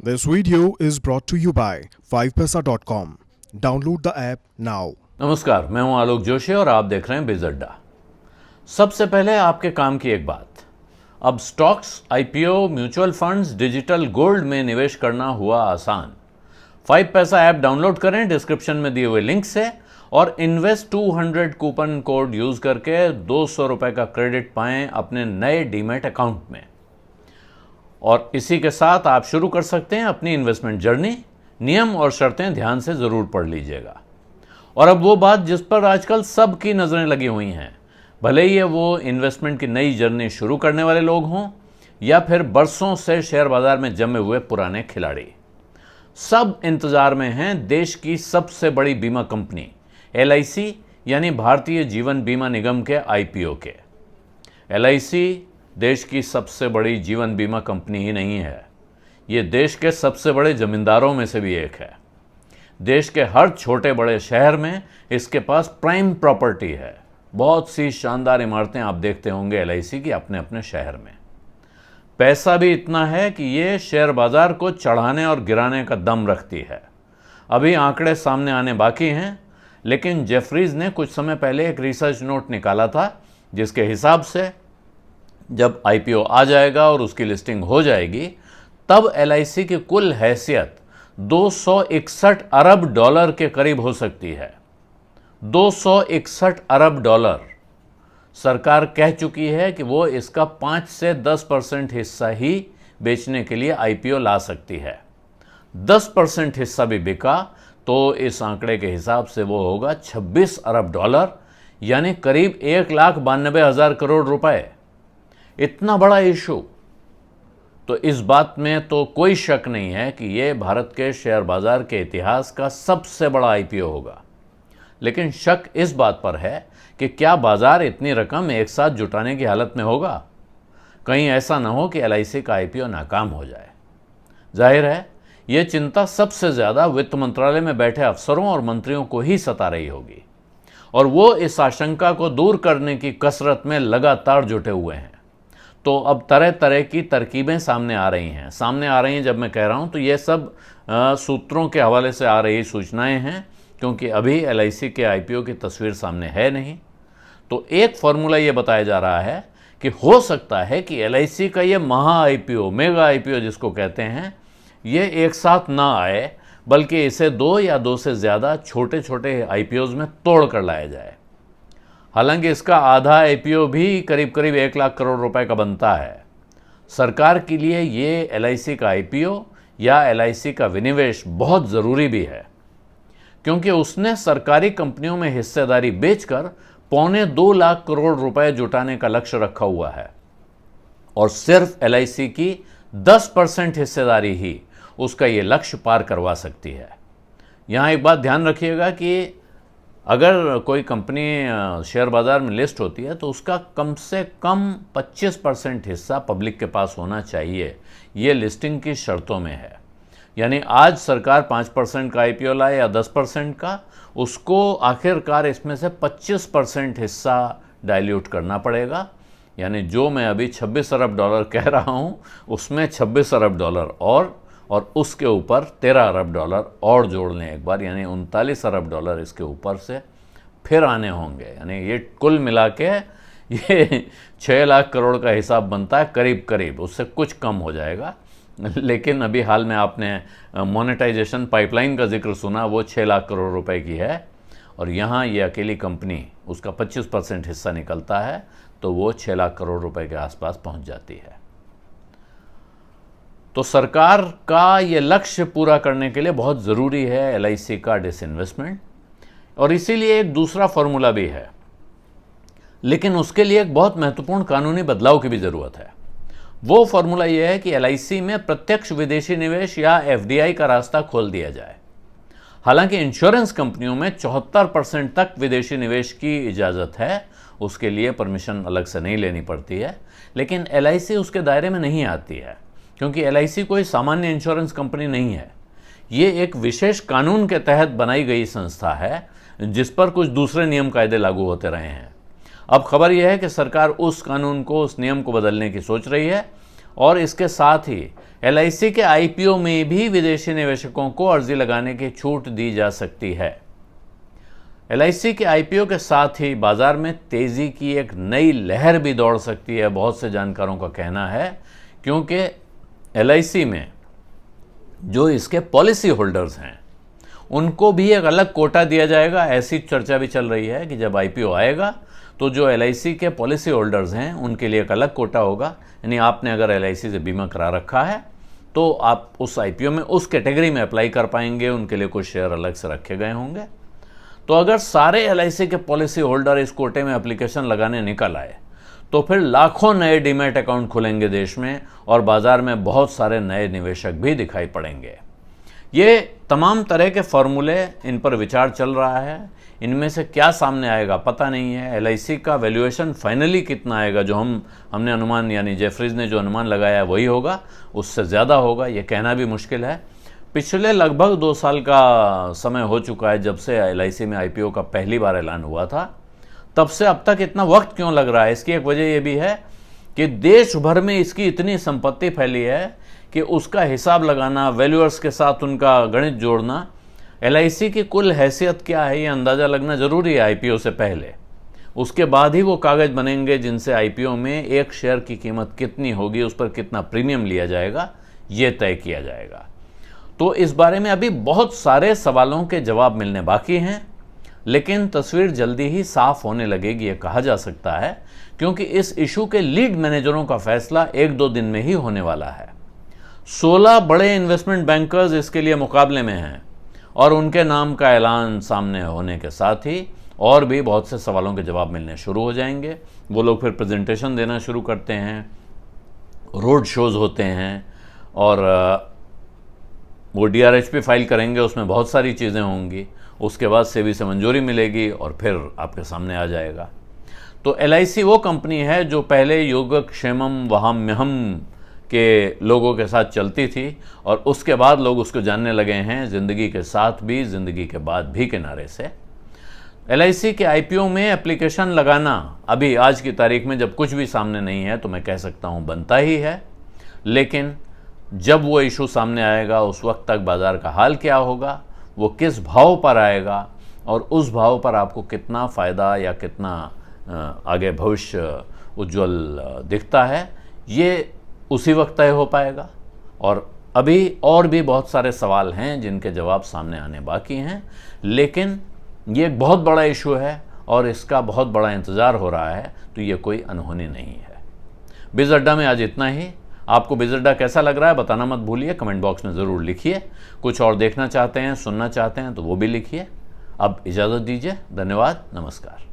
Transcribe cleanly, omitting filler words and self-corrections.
This video is brought to you by 5paisa.com. Download the app now. नमस्कार, मैं हूं आलोक जोशी और आप देख रहे हैं बिज अड्डा। सबसे पहले आपके काम की एक बात, अब stocks, IPO, mutual funds, digital gold में निवेश करना हुआ आसान। 5 पैसा ऐप डाउनलोड करें डिस्क्रिप्शन में दिए हुए लिंक से और इन्वेस्ट 200 कूपन कोड यूज करके 200 रुपए का क्रेडिट पाएं अपने नए डीमैट अकाउंट में। और इसी के साथ आप शुरू कर सकते हैं अपनी इन्वेस्टमेंट जर्नी। नियम और शर्तें ध्यान से जरूर पढ़ लीजिएगा। और अब वो बात जिस पर आजकल सबकी नजरें लगी हुई हैं, भले ही वो इन्वेस्टमेंट की नई जर्नी शुरू करने वाले लोग हों या फिर बरसों से शेयर बाजार में जमे हुए पुराने खिलाड़ी, सब इंतजार में हैं देश की सबसे बड़ी बीमा कंपनी LIC यानी भारतीय जीवन बीमा निगम के IPO के। LIC देश की सबसे बड़ी जीवन बीमा कंपनी ही नहीं है, ये देश के सबसे बड़े जमींदारों में से भी एक है। देश के हर छोटे बड़े शहर में इसके पास प्राइम प्रॉपर्टी है। बहुत सी शानदार इमारतें आप देखते होंगे LIC की अपने अपने शहर में। पैसा भी इतना है कि ये शेयर बाजार को चढ़ाने और गिराने का दम रखती है। अभी आंकड़े सामने आने बाकी हैं, लेकिन जेफरीज ने कुछ समय पहले एक रिसर्च नोट निकाला था जिसके हिसाब से जब IPO आ जाएगा और उसकी लिस्टिंग हो जाएगी, तब LIC की कुल हैसियत 261 अरब डॉलर के करीब हो सकती है। 261 अरब डॉलर। सरकार कह चुकी है कि वो इसका 5 से 10% हिस्सा ही बेचने के लिए IPO ला सकती है। 10% हिस्सा भी बिका तो इस आंकड़े के हिसाब से वो होगा 26 अरब डॉलर, यानी करीब 1,92,000 करोड़ रुपए। इतना बड़ा इशू, तो इस बात में तो कोई शक नहीं है कि यह भारत के शेयर बाजार के इतिहास का सबसे बड़ा IPO होगा। लेकिन शक इस बात पर है कि क्या बाजार इतनी रकम एक साथ जुटाने की हालत में होगा। कहीं ऐसा ना हो कि LIC का IPO नाकाम हो जाए। जाहिर है यह चिंता सबसे ज्यादा वित्त मंत्रालय में बैठे अफसरों और मंत्रियों को ही सता रही होगी, और वो इस आशंका को दूर करने की कसरत में लगातार जुटे हुए हैं। तो अब तरह तरह की तरकीबें सामने आ रही हैं। जब मैं कह रहा हूं तो ये सब सूत्रों के हवाले से आ रही सूचनाएं हैं, क्योंकि अभी LIC के IPO की तस्वीर सामने है नहीं। तो एक फॉर्मूला ये बताया जा रहा है कि हो सकता है कि LIC का ये महा IPO, मेगा IPO जिसको कहते हैं, ये एक साथ ना आए, बल्कि इसे 2 या 2 से ज़्यादा छोटे छोटे IPOs में तोड़ कर लाया जाए। हालांकि इसका आधा IPO भी करीब करीब 1 लाख करोड़ रुपए का बनता है। सरकार के लिए ये LIC का IPO या LIC का विनिवेश बहुत ज़रूरी भी है, क्योंकि उसने सरकारी कंपनियों में हिस्सेदारी बेचकर 1.25 लाख करोड़ रुपए जुटाने का लक्ष्य रखा हुआ है, और सिर्फ LIC की 10% हिस्सेदारी ही उसका ये लक्ष्य पार करवा सकती है। यहाँ एक बात ध्यान रखिएगा कि अगर कोई कंपनी शेयर बाजार में लिस्ट होती है तो उसका कम से कम 25% हिस्सा पब्लिक के पास होना चाहिए। ये लिस्टिंग की शर्तों में है। यानी आज सरकार 5% का IPO लाए या 10% का, उसको आखिरकार इसमें से 25% हिस्सा डाइल्यूट करना पड़ेगा। यानी जो मैं अभी 26 अरब डॉलर कह रहा हूँ, उसमें 26 अरब डॉलर और उसके ऊपर 13 अरब डॉलर और जोड़ लें एक बार, यानी 39 अरब डॉलर इसके ऊपर से फिर आने होंगे। यानी ये कुल मिला के ये 6 लाख करोड़ का हिसाब बनता है करीब करीब, उससे कुछ कम हो जाएगा। लेकिन अभी हाल में आपने मोनेटाइजेशन पाइपलाइन का जिक्र सुना, वो 6 लाख करोड़ रुपए की है, और यहाँ ये अकेली कंपनी उसका 25% हिस्सा निकलता है, तो वो 6 लाख करोड़ रुपए के आसपास पहुँच जाती है। तो सरकार का ये लक्ष्य पूरा करने के लिए बहुत ज़रूरी है LIC का डिसइन्वेस्टमेंट, और इसीलिए एक दूसरा फॉर्मूला भी है। लेकिन उसके लिए एक बहुत महत्वपूर्ण कानूनी बदलाव की भी ज़रूरत है। वो फॉर्मूला ये है कि LIC में प्रत्यक्ष विदेशी निवेश या FDI का रास्ता खोल दिया जाए। हालांकि इंश्योरेंस कंपनियों में 74% तक विदेशी निवेश की इजाज़त है, उसके लिए परमिशन अलग से नहीं लेनी पड़ती है, लेकिन LIC उसके दायरे में नहीं आती है, क्योंकि LIC कोई सामान्य इंश्योरेंस कंपनी नहीं है। ये एक विशेष कानून के तहत बनाई गई संस्था है जिस पर कुछ दूसरे नियम कायदे लागू होते रहे हैं। अब खबर यह है कि सरकार उस कानून को, उस नियम को बदलने की सोच रही है, और इसके साथ ही LIC के IPO में भी विदेशी निवेशकों को अर्जी लगाने की छूट दी जा सकती है। LIC के IPO के साथ ही बाजार में तेजी की एक नई लहर भी दौड़ सकती है, बहुत से जानकारों का कहना है, क्योंकि LIC में जो इसके पॉलिसी होल्डर्स हैं उनको भी एक अलग कोटा दिया जाएगा। ऐसी चर्चा भी चल रही है कि जब IPO आएगा तो जो LIC के पॉलिसी होल्डर्स हैं उनके लिए एक अलग कोटा होगा। यानी आपने अगर LIC से बीमा करा रखा है तो आप उस IPO में उस कैटेगरी में अप्लाई कर पाएंगे, उनके लिए कुछ शेयर अलग से रखे गए होंगे। तो अगर सारे LIC के पॉलिसी होल्डर इस कोटे में एप्लीकेशन लगाने निकल आए तो फिर लाखों नए डीमैट अकाउंट खुलेंगे देश में और बाजार में बहुत सारे नए निवेशक भी दिखाई पड़ेंगे। ये तमाम तरह के फॉर्मूले, इन पर विचार चल रहा है। इनमें से क्या सामने आएगा पता नहीं है। LIC का वैल्यूएशन फाइनली कितना आएगा, जो हमने अनुमान, यानी जेफरीज ने जो अनुमान लगाया है वही होगा, उससे ज़्यादा होगा, ये कहना भी मुश्किल है। पिछले लगभग 2 साल का समय हो चुका है जब से LIC में IPO का पहली बार ऐलान हुआ था, तब से अब तक इतना वक्त क्यों लग रहा है? इसकी एक वजह यह भी है कि देश भर में इसकी इतनी संपत्ति फैली है कि उसका हिसाब लगाना, वैल्यूअर्स के साथ उनका गणित जोड़ना, LIC की कुल हैसियत क्या है ये अंदाज़ा लगना ज़रूरी है IPO से पहले। उसके बाद ही वो कागज़ बनेंगे जिनसे IPO में एक शेयर की कीमत कितनी होगी, उस पर कितना प्रीमियम लिया जाएगा, ये तय किया जाएगा। तो इस बारे में अभी बहुत सारे सवालों के जवाब मिलने बाकी हैं, लेकिन तस्वीर जल्दी ही साफ होने लगेगी ये कहा जा सकता है, क्योंकि इस इशू के लीड मैनेजरों का फैसला 1-2 दिन में ही होने वाला है। 16 बड़े इन्वेस्टमेंट बैंकर्स इसके लिए मुकाबले में हैं और उनके नाम का ऐलान सामने होने के साथ ही और भी बहुत से सवालों के जवाब मिलने शुरू हो जाएंगे। वो लोग फिर प्रेजेंटेशन देना शुरू करते हैं, रोड शोज़ होते हैं और वो DRHP फाइल करेंगे, उसमें बहुत सारी चीज़ें होंगी। उसके बाद सेबी से मंजूरी मिलेगी और फिर आपके सामने आ जाएगा। तो LIC वो कंपनी है जो पहले योगक्षेमम वहाम्यहम के लोगों के साथ चलती थी और उसके बाद लोग उसको जानने लगे हैं ज़िंदगी के साथ भी, ज़िंदगी के बाद भी के नारे से। LIC के IPO में एप्लीकेशन लगाना अभी आज की तारीख में जब कुछ भी सामने नहीं है तो मैं कह सकता हूँ बनता ही है, लेकिन जब वो इशू सामने आएगा उस वक्त तक बाज़ार का हाल क्या होगा, वो किस भाव पर आएगा और उस भाव पर आपको कितना फ़ायदा या कितना आगे भविष्य उज्जवल दिखता है, ये उसी वक्त तय हो पाएगा। और अभी और भी बहुत सारे सवाल हैं जिनके जवाब सामने आने बाकी हैं, लेकिन ये एक बहुत बड़ा इशू है और इसका बहुत बड़ा इंतज़ार हो रहा है, तो ये कोई अनहोनी नहीं है। बिज़ अड्डा में आज इतना ही। आपको बिज़ अड्डा कैसा लग रहा है बताना मत भूलिए, कमेंट बॉक्स में ज़रूर लिखिए। कुछ और देखना चाहते हैं, सुनना चाहते हैं तो वो भी लिखिए। अब इजाज़त दीजिए, धन्यवाद, नमस्कार।